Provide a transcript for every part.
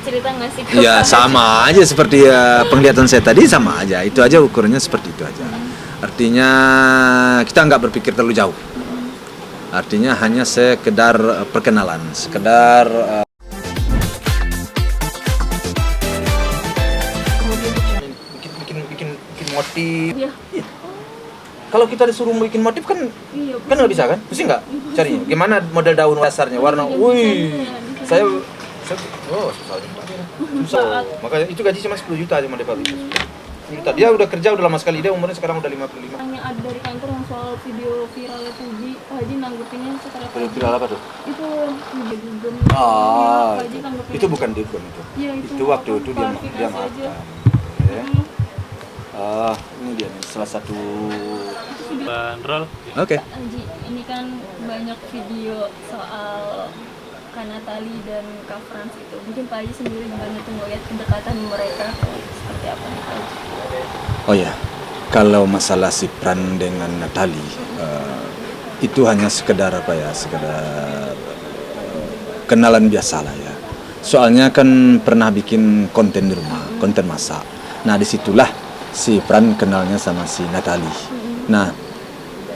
Cerita nggak sih? Ya sama aja seperti penglihatan saya tadi, sama aja. Itu aja ukurannya seperti itu aja. Artinya kita nggak berpikir terlalu jauh. Artinya hanya sekedar perkenalan, sekedar bikin motif. Iya. Iya. Kalau kita disuruh bikin motif kan Iya, kan nggak bisa kan? Pusing nggak carinya? Gimana model daun dasarnya, warna? Wih, saya oh susah juga. Susah. Makanya itu gaji cuma 10 juta aja model itu. 10 juta. Dia udah kerja udah lama sekali, dia umurnya sekarang udah 55. Yang ada dari kantor yang soal video viralnya Puji, Pak Haji nanggepinnya secara Viral apa tuh? itu video dugem. Ah, Pak Haji nanggepin itu bukan dukun itu. Iya, Itu waktu itu dia klarifikasi makan. aja. Oke. Ini dia nih salah satu. Bandrol. Oke. Haji, ini kan banyak video soal Kak Natali dan Kak Frans itu. Mungkin Pak Haji sendiri gimana tuh ngeliat kedekatan mereka seperti apa nih Pak Haji? Oh ya, kalau masalah si Pran dengan Natali itu hanya sekedar apa ya, sekedar kenalan biasa lah ya. Soalnya kan pernah bikin konten di rumah, konten masak. Nah disitulah si Pran kenalnya sama si Natali. Nah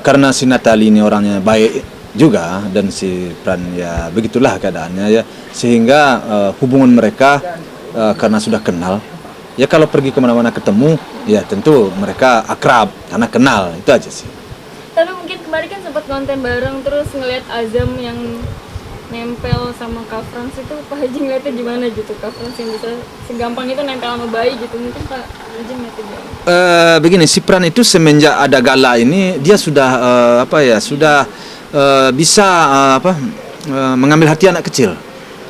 karena si Natali ini orangnya baik juga dan si Pran ya begitulah keadaannya ya, sehingga hubungan mereka karena sudah kenal. Ya kalau pergi kemana-mana ketemu, ya tentu mereka akrab karena kenal, itu aja sih. Tapi mungkin kemarin kan sempat konten bareng terus ngeliat Azam yang nempel sama Kak Frans itu, Pak Haji ngeliatnya gimana gitu? Kak Frans yang bisa segampang itu nempel sama bayi gitu, mungkin Pak Haji ngeliatnya gimana? Begini, si Pran itu semenjak ada gala ini dia sudah sudah bisa mengambil hati anak kecil.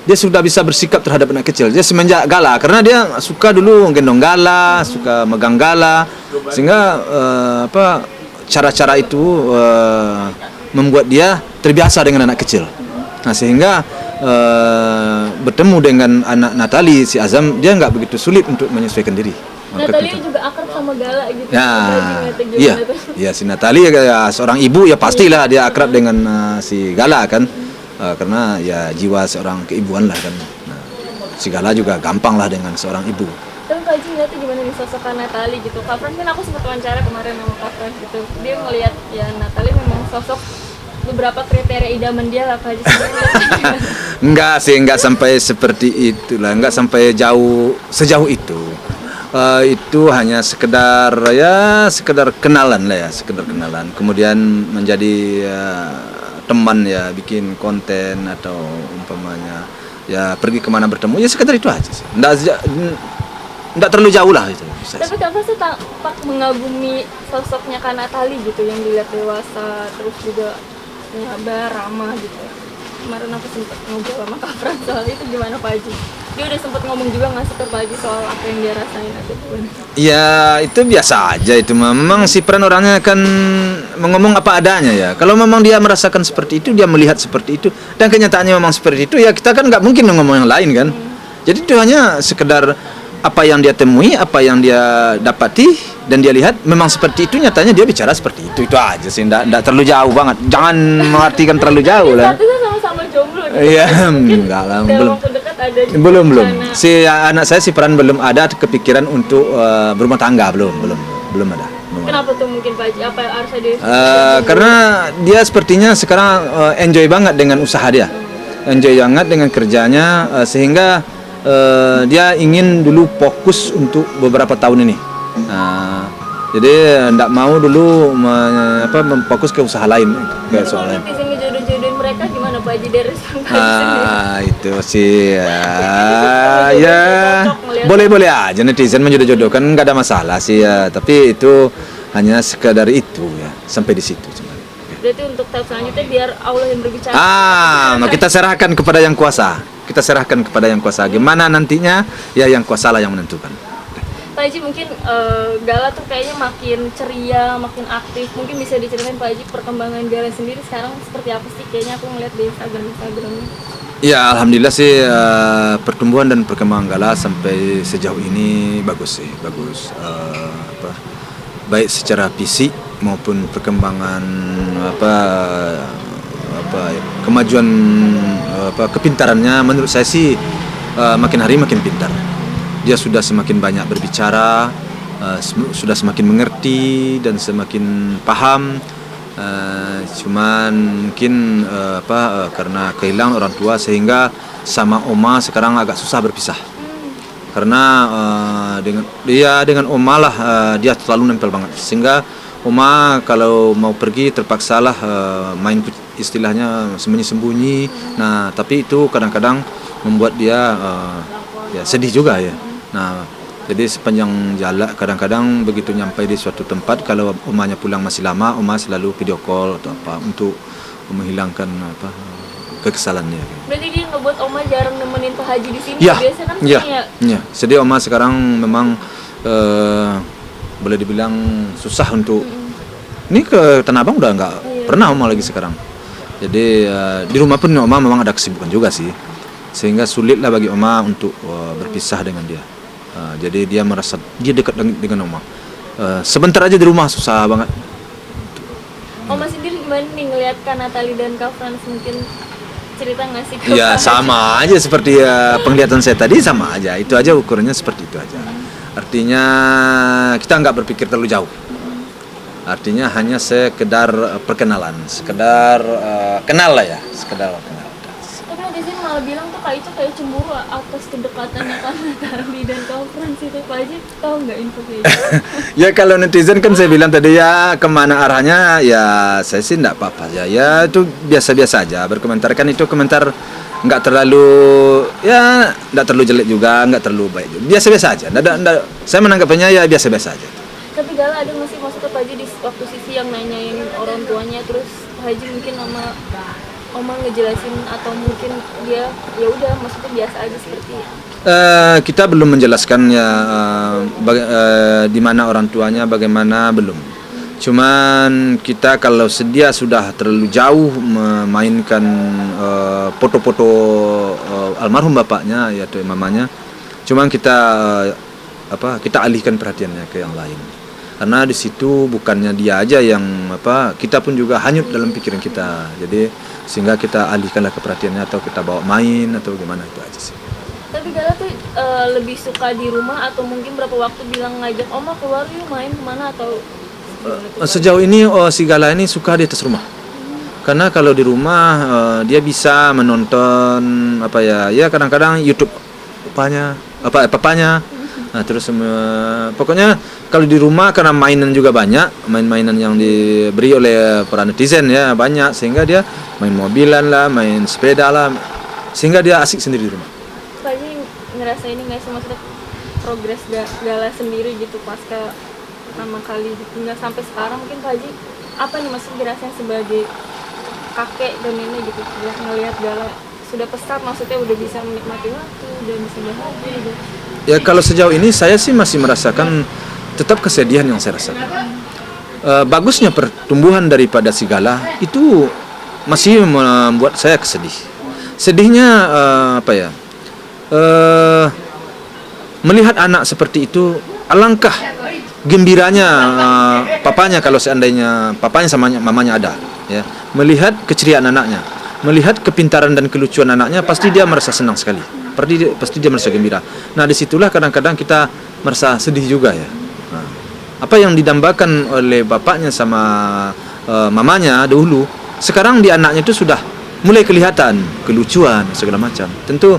Dia sudah bisa bersikap terhadap anak kecil. Dia semenjak gala, karena dia suka dulu gendong gala, suka megang gala, sehingga cara-cara itu membuat dia terbiasa dengan anak kecil. Nah sehingga bertemu dengan anak Natali, si Azam, dia nggak begitu sulit untuk menyesuaikan diri. Natali juga akrab sama Gala gitu. Ya, iya. Iya si Natali ya seorang ibu ya pastilah dia akrab dengan si Gala kan. Karena ya jiwa seorang keibuan lah kan. Nah, si Gala juga gampang lah dengan seorang ibu. Tapi Pak Haji ngeliatnya gimana nih sosok Kak Natali gitu? Kak Frans kan aku sempat wawancara kemarin sama Kak Frans gitu. Dia ngeliat ya Natali memang sosok beberapa kriteria idaman dia lah Pak Haji. Enggak sih, enggak sampai seperti itulah, enggak sampai sejauh itu. Itu hanya sekedar kenalan lah ya, sekedar kenalan. Kemudian menjadi teman ya, bikin konten atau umpamanya ya pergi kemana bertemu ya sekedar itu aja sih. Enggak terlalu jauh lah itu. Tapi Kak Frans tuh tampak mengagumi sosoknya Kak Natali gitu, yang dilihat dewasa terus juga nyabar, ramah gitu. Kemarin aku sempat ngobrol sama Kak Frans soal itu, gimana Pak Haji? Dia udah sempat ngomong juga nggak sih ke Pak Haji soal apa yang dia rasain atau gimana? Ya itu biasa aja itu, memang si Pran orangnya kan ngomong apa adanya ya. Kalau memang dia merasakan seperti itu, dia melihat seperti itu, dan kenyataannya memang seperti itu, ya kita kan nggak mungkin ngomong yang lain kan. Jadi itu hanya sekedar apa yang dia temui, apa yang dia dapati, dan dia lihat memang seperti itu, nyatanya dia bicara seperti itu aja sih, enggak terlalu jauh banget. Jangan mengartikan terlalu jauh lah. Satu kan sama-sama jomblo gitu. Iya, enggak lah, dalam waktu dekat ada belum. rencana. Si anak saya si Pran belum ada kepikiran untuk berumah tangga, belum ada. Kenapa tuh mungkin Pak Haji? Apa yang harus ada? Karena dia sepertinya sekarang enjoy banget dengan usaha dia, enjoy banget dengan kerjanya, sehingga dia ingin dulu fokus untuk beberapa tahun ini. Jadi tidak mau dulu fokus ke usaha lain kayak soalnya. Netizen ngejodoh-jodohin mereka gimana Pak Haji dari sana? Itu sih ya boleh-boleh aja netizen menjodoh-jodohkan, nggak ada masalah sih ya. Tapi itu hanya sekadar itu ya, sampai di situ cuma. Berarti untuk tahap selanjutnya biar Allah yang berbicara. Kita serahkan kepada yang kuasa. Kita serahkan kepada yang kuasa. Gimana nantinya ya yang kuasa lah yang menentukan. Pak Haji mungkin Gala tuh kayaknya makin ceria, makin aktif. Mungkin bisa diceritain Pak Haji perkembangan Gala sendiri sekarang seperti apa sih? Kayaknya aku ngeliat di Instagramnya. Ya alhamdulillah sih pertumbuhan dan perkembangan Gala sampai sejauh ini bagus sih, bagus. Baik secara fisik maupun perkembangan kemajuan kepintarannya menurut saya sih makin hari makin pintar. Dia sudah semakin banyak berbicara, sudah semakin mengerti dan semakin paham. Cuman mungkin karena kehilangan orang tua sehingga sama oma sekarang agak susah berpisah. Karena dengan oma lah dia selalu nempel banget, sehingga oma kalau mau pergi terpaksalah main istilahnya sembunyi-sembunyi. Nah tapi itu kadang-kadang membuat dia ya sedih juga ya. Nah jadi sepanjang jalan kadang-kadang begitu nyampe di suatu tempat, kalau omanya pulang masih lama, oma selalu video call atau apa untuk menghilangkan kekesalannya. Berarti dia ngebuat oma jarang nemenin Pak Haji di sini. Ya, Biasa kan ya, sering ya. ya. Jadi oma sekarang memang boleh dibilang susah untuk ini ke Tanah Abang udah nggak pernah oma lagi sekarang. Jadi di rumah pun oma memang ada kesibukan juga sih, sehingga sulitlah bagi oma untuk berpisah dengan dia. Jadi dia merasa dia dekat dengan oma. Sebentar aja di rumah susah banget. Oma sendiri gimana nih ngelihat Kak Natali dan Kak Frans, mungkin cerita nggak sih ke Ya Pak Haji? sama aja seperti penglihatan saya tadi, sama aja. Itu aja ukurannya seperti itu aja. Artinya kita nggak berpikir terlalu jauh. Artinya hanya sekedar perkenalan, sekedar kenal lah ya, sekedar kenal. Tapi netizen malah bilang tuh Kak Ica kayak cemburu atas kedekatannya Kak Natali dan Kak Frans itu. Pak Haji tahu nggak info kayak gitu? Ya kalau netizen kan saya bilang tadi ya kemana arahnya ya saya sih enggak apa-apa ya. Ya itu biasa-biasa aja berkomentar, kan itu komentar nggak terlalu ya nggak terlalu jelek juga, nggak terlalu baik juga. Biasa-biasa aja. Saya menanggapinya ya biasa-biasa aja. Tapi Gala ada nggak sih maksudnya Pak Haji di waktu Sisi yang nanyain orang tuanya, terus Pak Haji mungkin sama Oma ngejelasin atau mungkin dia ya udah maksudnya biasa aja seperti Kita belum menjelaskan ya di mana orang tuanya, bagaimana belum. Cuman kita kalau dia sudah terlalu jauh memainkan foto-foto almarhum bapaknya yaitu mamanya, cuman kita kita alihkan perhatiannya ke yang lain. Karena di situ bukannya dia aja yang kita pun juga hanyut dalam pikiran kita. Jadi sehingga kita alihkanlah ke perhatiannya atau kita bawa main atau gimana, itu aja sih. Tapi Gala tuh lebih suka di rumah atau mungkin berapa waktu bilang ngajak Oma keluar yuk main kemana atau Sejauh ini si Gala ini suka di atas rumah. Karena kalau di rumah dia bisa menonton ya kadang-kadang YouTube papanya. Nah, terus pokoknya kalau di rumah karena mainan juga banyak, main-mainan yang diberi oleh para netizen ya banyak, sehingga dia main mobilan lah, main sepeda lah, sehingga dia asik sendiri di rumah. Pak Haji ngerasa ini nggak sih maksudnya progres Gala sendiri gitu pasca pertama kali ditinggal sampai sekarang, mungkin Pak Haji apa nih maksudnya dirasa sebagai kakek dan nenek gitu, sudah ngelihat Gala sudah pesat, maksudnya udah bisa menikmati waktu, udah bisa bahagia gitu. Ya kalau sejauh ini saya sih masih merasakan tetap kesedihan yang saya rasakan. Bagusnya pertumbuhan daripada si Gala itu masih membuat saya kesedih. Sedihnya melihat anak seperti itu, alangkah gembiranya papanya kalau seandainya papanya sama mamanya ada, ya, melihat keceriaan anaknya, melihat kepintaran dan kelucuan anaknya, pasti dia merasa senang sekali. Pasti dia merasa gembira. Nah disitulah kadang-kadang kita merasa sedih juga ya. Nah, apa yang didambakan oleh bapaknya sama mamanya dahulu, sekarang di anaknya itu sudah mulai kelihatan kelucuan segala macam. Tentu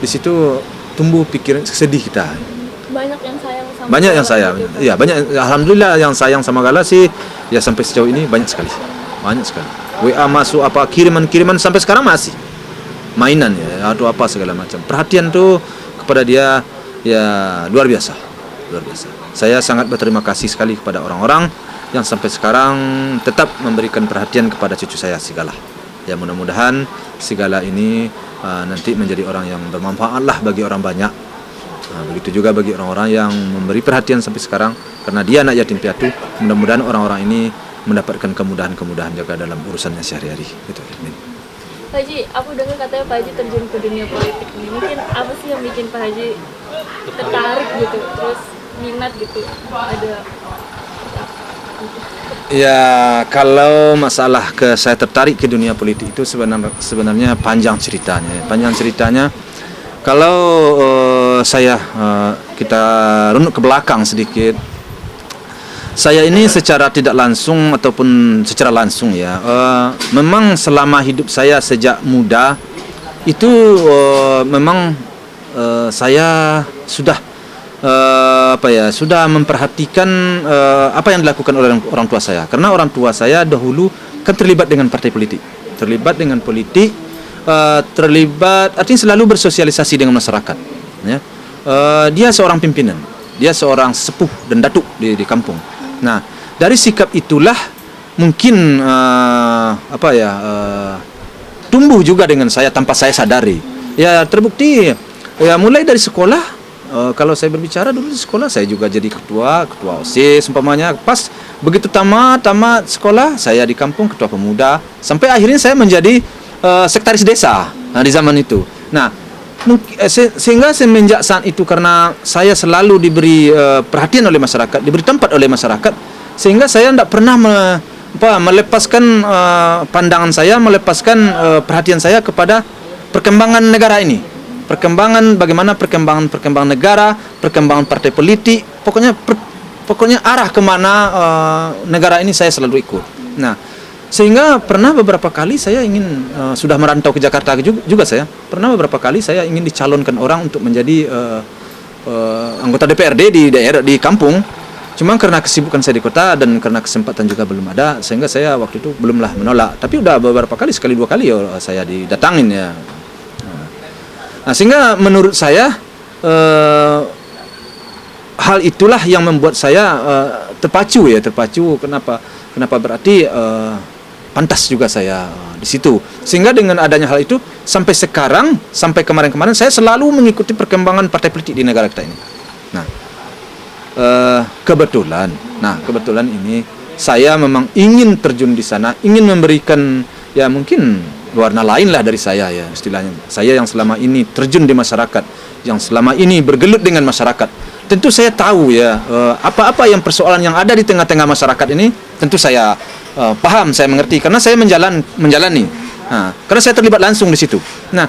di situ tumbuh pikiran sedih kita. Banyak yang sayang sama Banyak yang Gala sayang. gitu. Ya banyak. Alhamdulillah yang sayang sama Gala sih ya sampai sejauh ini banyak sekali. Banyak sekali. WA masuk kiriman sampai sekarang masih. Mainan ya atau apa segala macam. Perhatian tuh kepada dia ya luar biasa. Luar biasa. Saya sangat berterima kasih sekali kepada orang-orang yang sampai sekarang tetap memberikan perhatian kepada cucu saya si Gala. Ya mudah-mudahan si Gala ini nanti menjadi orang yang bermanfaat lah bagi orang banyak. Begitu juga bagi orang-orang yang memberi perhatian sampai sekarang, karena dia anak yatim piatu. Mudah-mudahan orang-orang ini mendapatkan kemudahan-kemudahan juga dalam urusannya sehari-hari. Gitu. Amin. Pak Haji, aku dengar katanya Pak Haji terjun ke dunia politik nih. Mungkin apa sih yang bikin Pak Haji tertarik gitu, terus minat gitu? Ada Ya, kalau masalah saya tertarik ke dunia politik itu sebenarnya panjang ceritanya. Panjang ceritanya, kalau kita runut ke belakang sedikit. Saya ini secara tidak langsung ataupun secara langsung ya, memang selama hidup saya sejak muda itu memang saya sudah sudah memperhatikan apa yang dilakukan oleh orang tua saya, karena orang tua saya dahulu kan terlibat dengan partai politik, terlibat artinya selalu bersosialisasi dengan masyarakat ya. Dia seorang pimpinan, dia seorang sepuh dan datuk di kampung. Nah, dari sikap itulah mungkin tumbuh juga dengan saya tanpa saya sadari. Ya terbukti ya mulai dari sekolah. Kalau saya berbicara dulu di sekolah, saya juga jadi ketua OSIS umpamanya. Pas begitu tamat sekolah, saya di kampung ketua pemuda, sampai akhirnya saya menjadi sekretaris desa di zaman itu. Nah, sehingga semenjak saat itu, karena saya selalu diberi perhatian oleh masyarakat, diberi tempat oleh masyarakat, sehingga saya tidak pernah melepaskan pandangan saya, melepaskan perhatian saya kepada perkembangan negara ini, bagaimana perkembangan negara, perkembangan partai politik, pokoknya arah kemana negara ini saya selalu ikut. Nah, sehingga pernah beberapa kali saya ingin sudah merantau ke Jakarta juga saya pernah beberapa kali saya ingin dicalonkan orang untuk menjadi anggota DPRD di daerah di kampung. Cuma karena kesibukan saya di kota dan karena kesempatan juga belum ada, sehingga saya waktu itu belumlah menolak. Tapi udah beberapa kali, sekali dua kali saya didatangin ya. Nah, sehingga menurut saya hal itulah yang membuat saya terpacu. Kenapa berarti pantas juga saya di situ. Sehingga dengan adanya hal itu sampai sekarang, sampai kemarin-kemarin saya selalu mengikuti perkembangan partai politik di negara kita ini. Nah, kebetulan ini saya memang ingin terjun di sana, ingin memberikan ya mungkin warna lain lah dari saya ya istilahnya. Saya yang selama ini terjun di masyarakat, yang selama ini bergelut dengan masyarakat. Tentu saya tahu ya apa-apa yang persoalan yang ada di tengah-tengah masyarakat ini, tentu saya paham, saya mengerti karena saya menjalani. Nah, karena saya terlibat langsung di situ. Nah,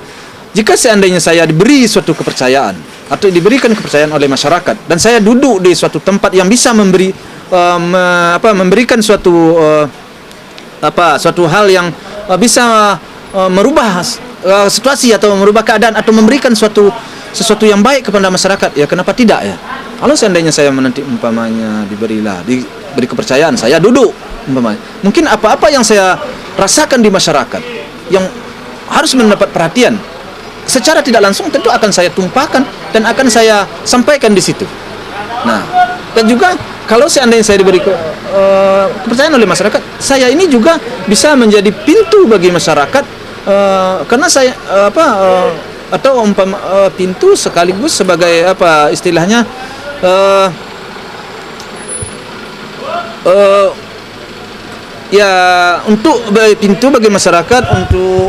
jika seandainya saya diberi suatu kepercayaan atau diberikan kepercayaan oleh masyarakat dan saya duduk di suatu tempat yang bisa memberikan suatu hal yang bisa merubah situasi atau merubah keadaan atau memberikan sesuatu yang baik kepada masyarakat, ya kenapa tidak ya? Kalau seandainya saya menanti umpamanya diberi kepercayaan, saya duduk umpamanya. Mungkin apa-apa yang saya rasakan di masyarakat yang harus mendapat perhatian, secara tidak langsung tentu akan saya tumpahkan dan akan saya sampaikan di situ. Nah, dan juga kalau seandainya saya diberi kepercayaan oleh masyarakat, saya ini juga bisa menjadi pintu bagi masyarakat karena saya pintu sekaligus sebagai istilahnya untuk pintu bagi masyarakat untuk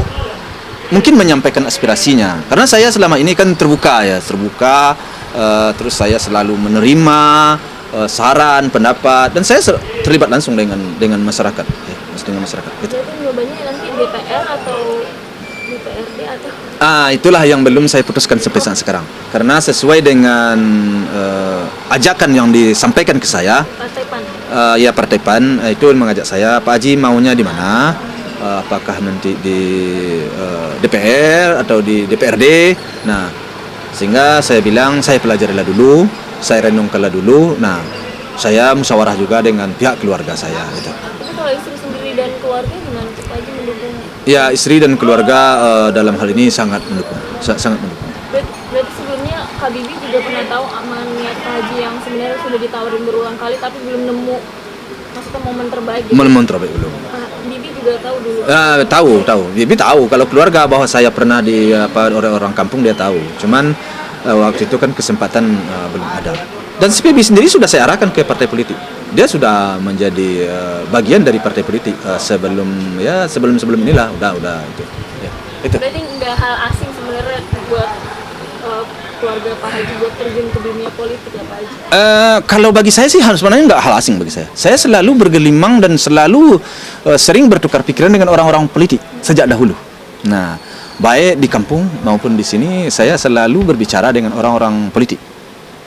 mungkin menyampaikan aspirasinya, karena saya selama ini kan terbuka, terus saya selalu menerima saran, pendapat, dan saya terlibat langsung dengan masyarakat, dengan masyarakat. Gitu. Jadi jawabannya nanti DPR atau DPRD atau? Itulah yang belum saya putuskan sampai saat sekarang, karena sesuai dengan ajakan yang disampaikan ke saya. Partai PAN. Partai PAN itu mengajak saya, Pak Haji maunya di mana? Apakah nanti di DPR atau di DPRD? Nah, sehingga saya bilang saya pelajarilah dulu, saya renungkanlah dulu. Nah, saya musyawarah juga dengan pihak keluarga saya. Gitu. Tapi kalau istri sendiri dan keluarga gimana? Pak Haji mendukung? Ya, istri dan keluarga dalam hal ini sangat mendukung, sangat mendukung. Berarti sebelumnya Kak Bibi juga pernah tahu niat Pak Haji yang sebenarnya sudah ditawarin berulang kali tapi belum nemu, maksudnya momen terbaik. Gitu. Momen terbaik belum. Bibi juga tahu dulu. Tahu. Bibi tahu kalau keluarga bahwa saya pernah orang kampung, dia tahu. Cuman waktu itu kan kesempatan belum ada. Dan si Bibi sendiri sudah saya arahkan ke partai politik. Dia sudah menjadi bagian dari partai politik sebelum inilah udah itu. Ya, itu. Berarti nggak hal asing sebenarnya buat keluarga Pak Haji buat terjun ke dunia politik ya Pak Haji? Kalau bagi saya sih harus sebenarnya nggak hal asing bagi saya. Saya selalu bergelimang dan selalu sering bertukar pikiran dengan orang-orang politik sejak dahulu. Nah, baik di kampung maupun di sini saya selalu berbicara dengan orang-orang politik.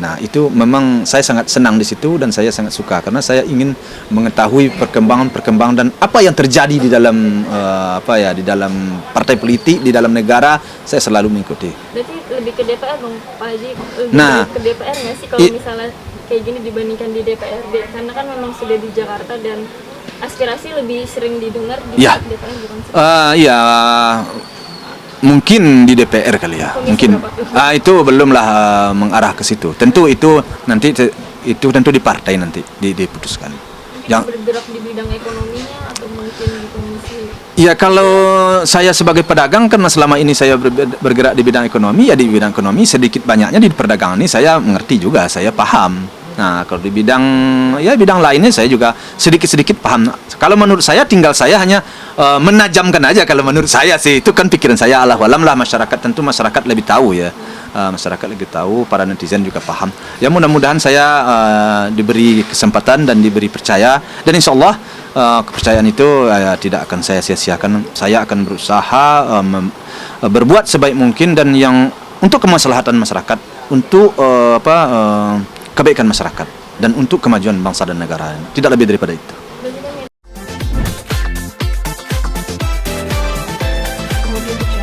Nah, itu memang saya sangat senang di situ dan saya sangat suka karena saya ingin mengetahui perkembangan dan apa yang terjadi di dalam di dalam partai politik, di dalam negara, saya selalu mengikuti. Berarti lebih ke DPR dong Pak Haji? Lebih Nah, ke DPR nggak sih kalau misalnya kayak gini dibandingkan di DPRD? Karena kan memang sudah di Jakarta dan aspirasi lebih sering didengar di Ya. DPR bukan sih? Ya, mungkin di DPR kali ya. Komisi Mungkin berapa tuh? itu belumlah mengarah ke situ. Tentu itu nanti itu tentu di partai nanti diputuskan. Yang Bergerak di bidang ekonominya atau mungkin di komisi? ya, kalau saya sebagai pedagang karena selama ini saya bergerak di bidang ekonomi, ya di bidang ekonomi sedikit banyaknya di perdagangan ini saya mengerti juga, saya paham. Nah, kalau di bidang lainnya saya juga sedikit-sedikit paham. Kalau menurut saya tinggal saya hanya menajamkan aja kalau menurut saya sih. Itu kan pikiran saya, Allah alam lah, tentu masyarakat lebih tahu ya. Masyarakat lebih tahu, para netizen juga paham. Ya mudah-mudahan saya diberi kesempatan dan diberi percaya, dan insya Allah kepercayaan itu tidak akan saya sia-siakan. Saya akan berusaha berbuat sebaik mungkin dan yang untuk kemaslahatan masyarakat, untuk kebaikan masyarakat dan untuk kemajuan bangsa dan negara. Tidak lebih daripada itu.